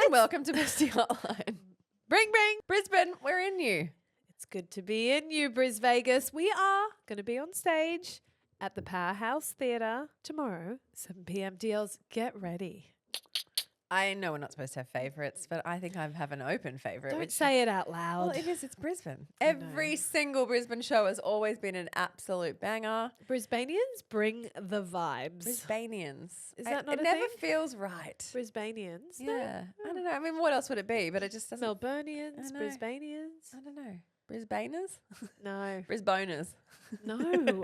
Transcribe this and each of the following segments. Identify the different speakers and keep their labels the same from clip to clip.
Speaker 1: and welcome to Bestie Hotline.
Speaker 2: Bring.
Speaker 1: Brisbane, we're in you.
Speaker 2: It's good to be in you, Bris Vegas. We are going to be on stage at the Powerhouse Theatre tomorrow, 7 p.m. DLs. Get ready.
Speaker 1: I know we're not supposed to have favourites, but I think I have an open favourite.
Speaker 2: Don't say it out loud.
Speaker 1: Well, it is. It's Brisbane. Every single Brisbane show has always been an absolute banger.
Speaker 2: Brisbanians bring the vibes.
Speaker 1: Brisbanians.
Speaker 2: Is that not
Speaker 1: it
Speaker 2: a
Speaker 1: never
Speaker 2: thing?
Speaker 1: feels right.
Speaker 2: Brisbanians.
Speaker 1: Yeah. I don't know. I mean, what else would it be? But it just doesn't.
Speaker 2: Melburnians,
Speaker 1: I know.
Speaker 2: Brisbanians.
Speaker 1: I don't know. Brisbaners?
Speaker 2: No.
Speaker 1: Brisboners.
Speaker 2: No.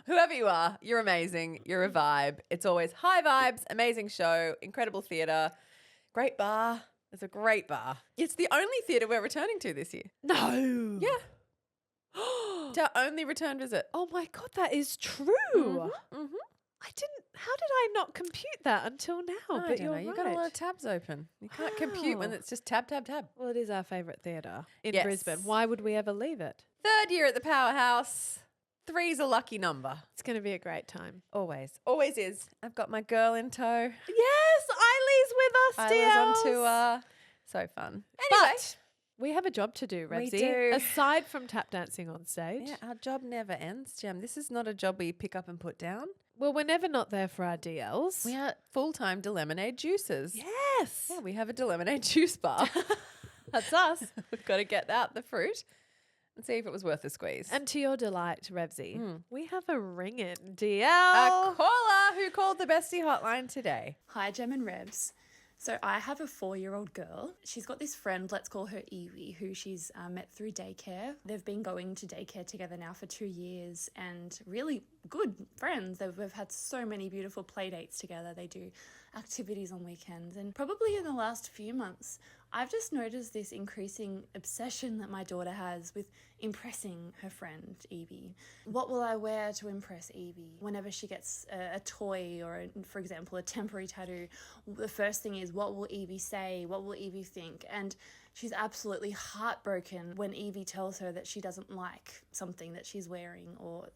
Speaker 1: Whoever you are, you're amazing. You're a vibe. It's always high vibes, amazing show, incredible theatre, great bar. It's a great bar. It's the only theatre we're returning to this year.
Speaker 2: No.
Speaker 1: Yeah. It's our only return visit.
Speaker 2: Oh my God, that is true.
Speaker 1: Mm-hmm.
Speaker 2: How did I not compute that until now?
Speaker 1: I
Speaker 2: But
Speaker 1: don't
Speaker 2: you're
Speaker 1: know. You've got a lot
Speaker 2: right.
Speaker 1: of tabs open. You can't compute when
Speaker 2: Wow.
Speaker 1: it's just tab, tab, tab.
Speaker 2: Well, it is our favourite theatre in
Speaker 1: Yes.
Speaker 2: Brisbane. Why would we ever leave it?
Speaker 1: Third year at the Powerhouse. 3's a lucky number.
Speaker 2: It's going to be a great time.
Speaker 1: Always. Always is. I've got my girl in tow.
Speaker 2: Yes, Eileen's with us,
Speaker 1: Isla's on
Speaker 2: DLs.
Speaker 1: tour. So fun. Anyway.
Speaker 2: But we have a job to do,
Speaker 1: We
Speaker 2: Revsy.
Speaker 1: do.
Speaker 2: Aside from tap dancing on stage.
Speaker 1: Yeah, our job never ends, Jem. This is not a job we pick up and put down.
Speaker 2: Well, we're never not there for our DLs.
Speaker 1: We are full-time Dilemonade juicers.
Speaker 2: Yes.
Speaker 1: Yeah, we have a Dilemonade juice bar.
Speaker 2: That's us.
Speaker 1: We've got to get out the fruit and see if it was worth a squeeze.
Speaker 2: And to your delight, Revsy, we have a ring-in DL.
Speaker 1: A caller who called the Bestie Hotline today.
Speaker 3: Hi, Gem and Rebs. So I have a 4-year-old girl. She's got this friend, let's call her Evie, who she's met through daycare. They've been going to daycare together now for 2 years and really good friends. We've had so many beautiful play dates together. They do activities on weekends. And probably in the last few months, I've just noticed this increasing obsession that my daughter has with impressing her friend, Evie. What will I wear to impress Evie? Whenever she gets a toy or, for example, a temporary tattoo, the first thing is, what will Evie say? What will Evie think? And she's absolutely heartbroken when Evie tells her that she doesn't like something that she's wearing or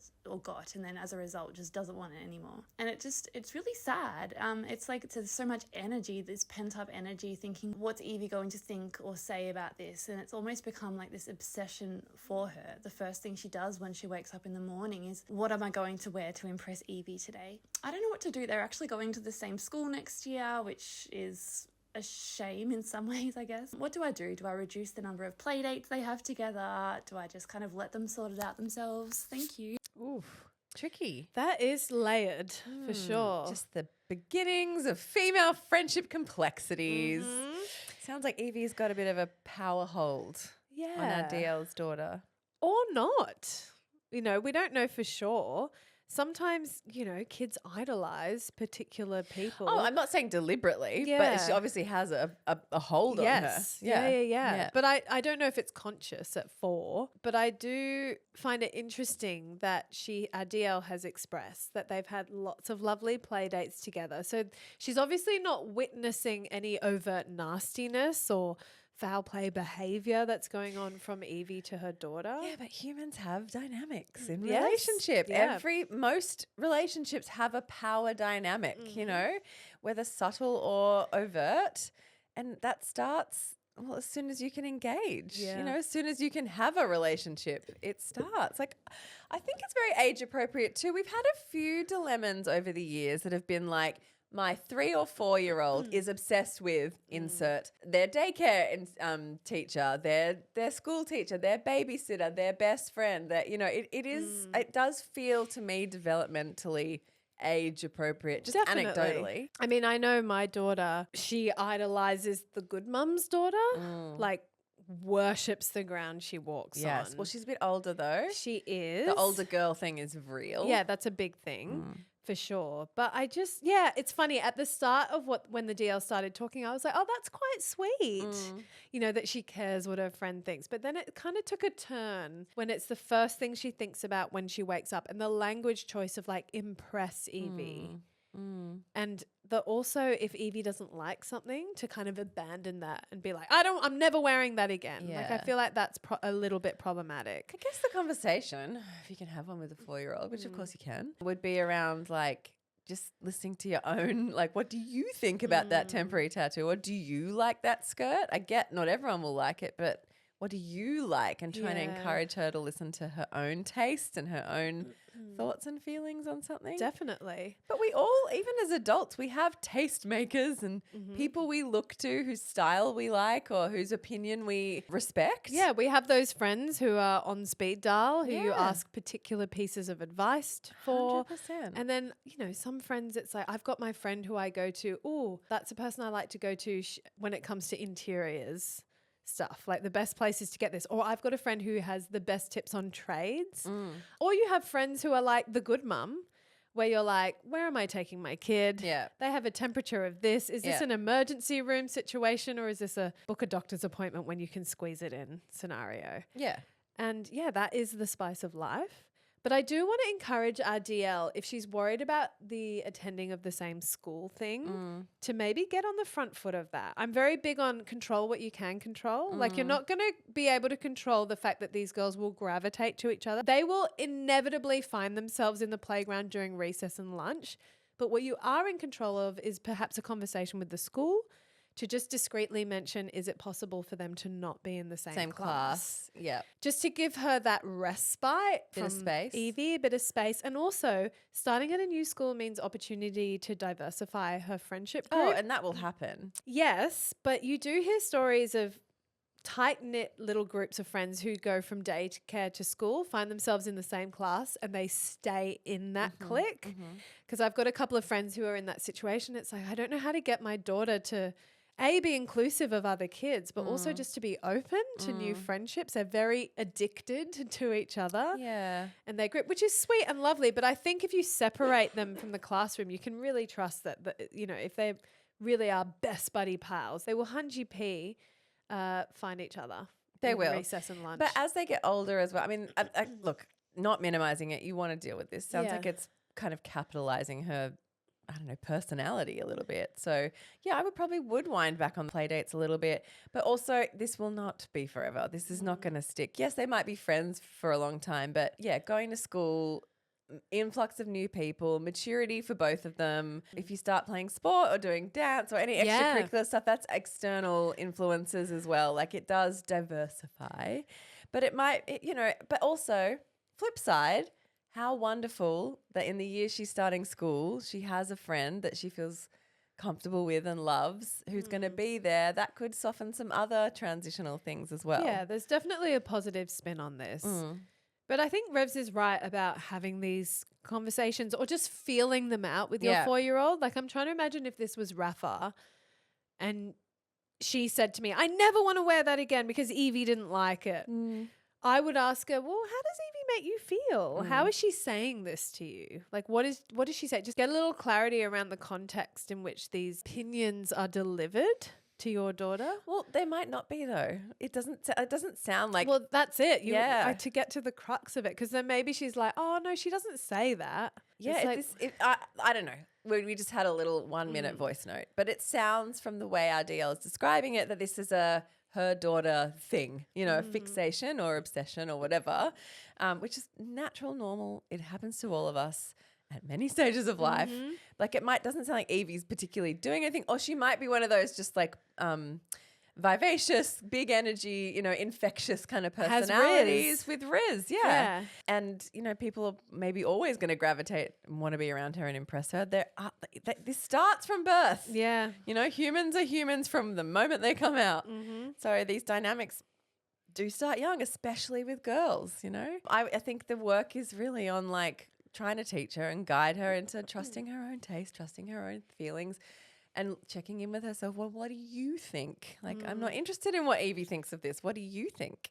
Speaker 3: got, and then as a result just doesn't want it anymore. And it's really sad. It's like there's so much energy, this pent-up energy, thinking, what's Evie going to think or say about this? And it's almost become like this obsession for her. The first thing she does when she wakes up in the morning is, what am I going to wear to impress Evie today? I don't know what to do. They're actually going to the same school next year, which is a shame in some ways, I guess. What do? Do I reduce the number of play dates they have together? Do I just kind of let them sort it out themselves? Thank you.
Speaker 1: Oof, tricky.
Speaker 2: That is layered for sure.
Speaker 1: Just the beginnings of female friendship complexities. Sounds like Evie's got a bit of a power hold on our DL's daughter.
Speaker 2: Or not. We don't know for sure. Sometimes, kids idolize particular people.
Speaker 1: Oh, I'm not saying deliberately, but
Speaker 2: Yeah.
Speaker 1: she obviously has a hold on her.
Speaker 2: Yes. Yeah. But I don't know if it's conscious at 4. But I do find it interesting that our DL has expressed that they've had lots of lovely play dates together. So she's obviously not witnessing any overt nastiness or foul play behavior that's going on from Evie to her daughter.
Speaker 1: Yeah, but humans have dynamics in
Speaker 2: Yes.
Speaker 1: relationship.
Speaker 2: Yeah.
Speaker 1: Most relationships have a power dynamic, whether subtle or overt. And that starts, as soon as you can engage, as soon as you can have a relationship, it starts. Like, I think it's very age appropriate too. We've had a few dilemmas over the years that have been like, my 3 or 4-year-old is obsessed with insert their daycare teacher, their school teacher, their babysitter, their best friend. That it does feel to me developmentally age appropriate, just anecdotally.
Speaker 2: I mean, I know my daughter, she idolizes the good mum's daughter, like worships the ground she walks on.
Speaker 1: Well, she's a bit older though.
Speaker 2: She is.
Speaker 1: The older girl thing is real.
Speaker 2: Yeah, that's a big thing. For sure. But it's funny. At the start of when the DL started talking, I was like, oh, that's quite sweet, that she cares what her friend thinks. But then it kind of took a turn when it's the first thing she thinks about when she wakes up, and the language choice of like impress Evie. And also if Evie doesn't like something, to kind of abandon that and be like, I'm never wearing that again.
Speaker 1: Yeah.
Speaker 2: Like I feel like that's a little bit problematic.
Speaker 1: I guess the conversation, if you can have one with a 4-year-old, which of course you can, would be around like, just listening to your own, like, what do you think about that temporary tattoo? Or do you like that skirt? I get not everyone will like it, but what do you like? And trying to encourage her to listen to her own taste and her own thoughts and feelings on something.
Speaker 2: Definitely.
Speaker 1: But we all, even as adults, we have taste makers and people we look to whose style we like or whose opinion we respect.
Speaker 2: Yeah, we have those friends who are on speed dial who you
Speaker 1: Yeah.
Speaker 2: ask particular pieces of advice for.
Speaker 1: 100%.
Speaker 2: And then, you know, some friends, it's like, I've got my friend who I go to, oh, that's a person I like to go to when it comes to interiors stuff, like the best places to get this. Or I've got a friend who has the best tips on trades. Or you have friends who are like the good mum, where you're like, where am I taking my kid?
Speaker 1: Yeah.
Speaker 2: They have a temperature of this. Is this
Speaker 1: Yeah.
Speaker 2: an emergency room situation, or is this a book a doctor's appointment when you can squeeze it in scenario?
Speaker 1: Yeah.
Speaker 2: And yeah, that is the spice of life. But I do want to encourage our DL, if she's worried about the attending of the same school thing, to maybe get on the front foot of that. I'm very big on control what you can control. Like, you're not going to be able to control the fact that these girls will gravitate to each other. They will inevitably find themselves in the playground during recess and lunch. But what you are in control of is perhaps a conversation with the school to just discreetly mention, is it possible for them to not be in the same class?
Speaker 1: Yeah.
Speaker 2: Just to give her that respite
Speaker 1: Bit of
Speaker 2: from
Speaker 1: space.
Speaker 2: Evie, a bit of space. And also, starting at a new school means opportunity to diversify her friendship group.
Speaker 1: Oh, and that will happen.
Speaker 2: Yes, but you do hear stories of tight-knit little groups of friends who go from daycare to school, find themselves in the same class, and they stay in that clique. Because I've got a couple of friends who are in that situation. It's like, I don't know how to get my daughter to be inclusive of other kids, but also just to be open to new friendships. They're very addicted to each other.
Speaker 1: Yeah.
Speaker 2: And they grip, which is sweet and lovely. But I think if you separate them from the classroom, you can really trust that, you know, if they really are best buddy pals, they will 100p find each other.
Speaker 1: They
Speaker 2: in
Speaker 1: will.
Speaker 2: recess and lunch.
Speaker 1: But as they get older as well, I mean, look, not minimizing it, you want to deal with this. Sounds like it's kind of capitalizing her, I don't know, personality a little bit. So yeah, I would wind back on play dates a little bit, but also this will not be forever. This is not going to stick. Yes, they might be friends for a long time, but yeah, going to school, influx of new people, maturity for both of them. If you start playing sport or doing dance or any extracurricular stuff, that's external influences as well. Like, it does diversify, but it might, but also flip side, how wonderful that in the year she's starting school, she has a friend that she feels comfortable with and loves who's going to be there. That could soften some other transitional things as well.
Speaker 2: Yeah, there's definitely a positive spin on this. But I think Revs is right about having these conversations or just feeling them out with your 4-year-old. Like, I'm trying to imagine if this was Rafa and she said to me, I never want to wear that again because Evie didn't like it. I would ask her, well, how does Evie make you feel? How is she saying this to you? Like, what does she say? Just get a little clarity around the context in which these opinions are delivered to your daughter.
Speaker 1: Well, they might not be though. It doesn't sound like.
Speaker 2: Well, that's it. To get to the crux of it, because then maybe she's like, oh no, she doesn't say that.
Speaker 1: Yeah, I don't know. We just had a little 1-minute voice note, but it sounds from the way our DL is describing it that this is her daughter thing, a fixation or obsession or whatever, which is natural, normal. It happens to all of us at many stages of life. Like, doesn't sound like Evie's particularly doing anything, or she might be one of those just like vivacious, big energy, infectious kind of personalities with Riz. Yeah. And, people are maybe always going to gravitate and want to be around her and impress her. This starts from birth.
Speaker 2: Yeah.
Speaker 1: Humans are humans from the moment they come out. So these dynamics do start young, especially with girls, I think the work is really on like trying to teach her and guide her into trusting her own taste, trusting her own feelings, and checking in with herself. Well, what do you think? Like, I'm not interested in what Evie thinks of this. What do you think?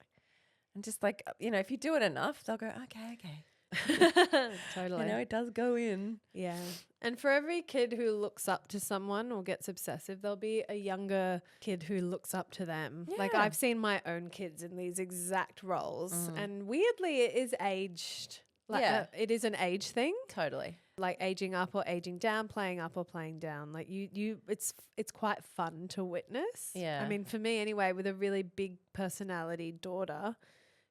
Speaker 1: And just like, if you do it enough, they'll go, okay.
Speaker 2: Totally.
Speaker 1: It does go in.
Speaker 2: Yeah. And for every kid who looks up to someone or gets obsessive, there'll be a younger kid who looks up to them.
Speaker 1: Yeah.
Speaker 2: Like, I've seen my own kids in these exact roles. And weirdly, it is aged. Like, it is an age thing.
Speaker 1: Totally.
Speaker 2: Like aging up or aging down, playing up or playing down. Like it's quite fun to witness.
Speaker 1: Yeah.
Speaker 2: I mean, for me anyway, with a really big personality daughter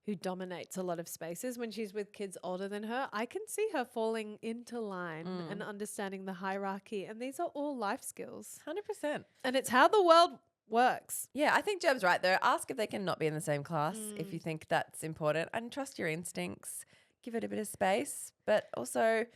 Speaker 2: who dominates a lot of spaces. When she's with kids older than her, I can see her falling into line and understanding the hierarchy. And these are all life skills.
Speaker 1: 100%.
Speaker 2: And it's how the world works.
Speaker 1: Yeah, I think Jeb's right though. Ask if they can not be in the same class if you think that's important, and trust your instincts. Give it a bit of space, but also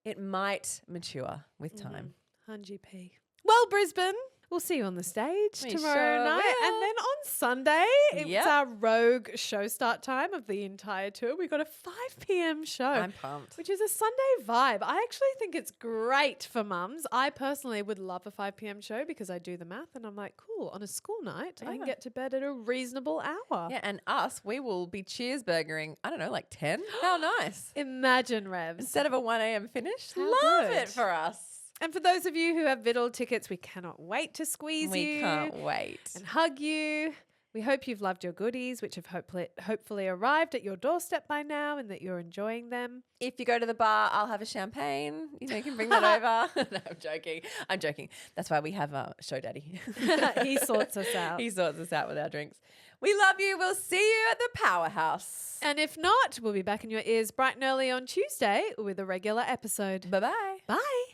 Speaker 1: it might mature with time.
Speaker 2: 100p. Well, Brisbane, we'll see you on the stage
Speaker 1: We
Speaker 2: tomorrow
Speaker 1: sure
Speaker 2: night.
Speaker 1: will.
Speaker 2: And then on Sunday, it's
Speaker 1: Yep.
Speaker 2: our rogue show start time of the entire tour. We got a 5 p.m. show.
Speaker 1: I'm pumped.
Speaker 2: Which is a Sunday vibe. I actually think it's great for mums. I personally would love a 5 p.m. show because I do the math and I'm like, cool, on a school night, I can
Speaker 1: Yeah.
Speaker 2: get to bed at a reasonable hour.
Speaker 1: Yeah, and us, we will be cheeseburgering, I don't know, like 10? How nice.
Speaker 2: Imagine, Revs.
Speaker 1: Instead of a 1 a.m. finish.
Speaker 2: How
Speaker 1: Love
Speaker 2: good.
Speaker 1: it for us.
Speaker 2: And for those of you who have Viddle tickets, we cannot wait to squeeze you.
Speaker 1: We can't wait.
Speaker 2: And hug you. We hope you've loved your goodies, which have hopefully arrived at your doorstep by now and that you're enjoying them.
Speaker 1: If you go to the bar, I'll have a champagne. You know, you can bring that over. No, I'm joking. I'm joking. That's why we have a show daddy.
Speaker 2: He sorts us out.
Speaker 1: He sorts us out with our drinks. We love you. We'll see you at the Powerhouse.
Speaker 2: And if not, we'll be back in your ears bright and early on Tuesday with a regular episode.
Speaker 1: Bye-bye.
Speaker 2: Bye.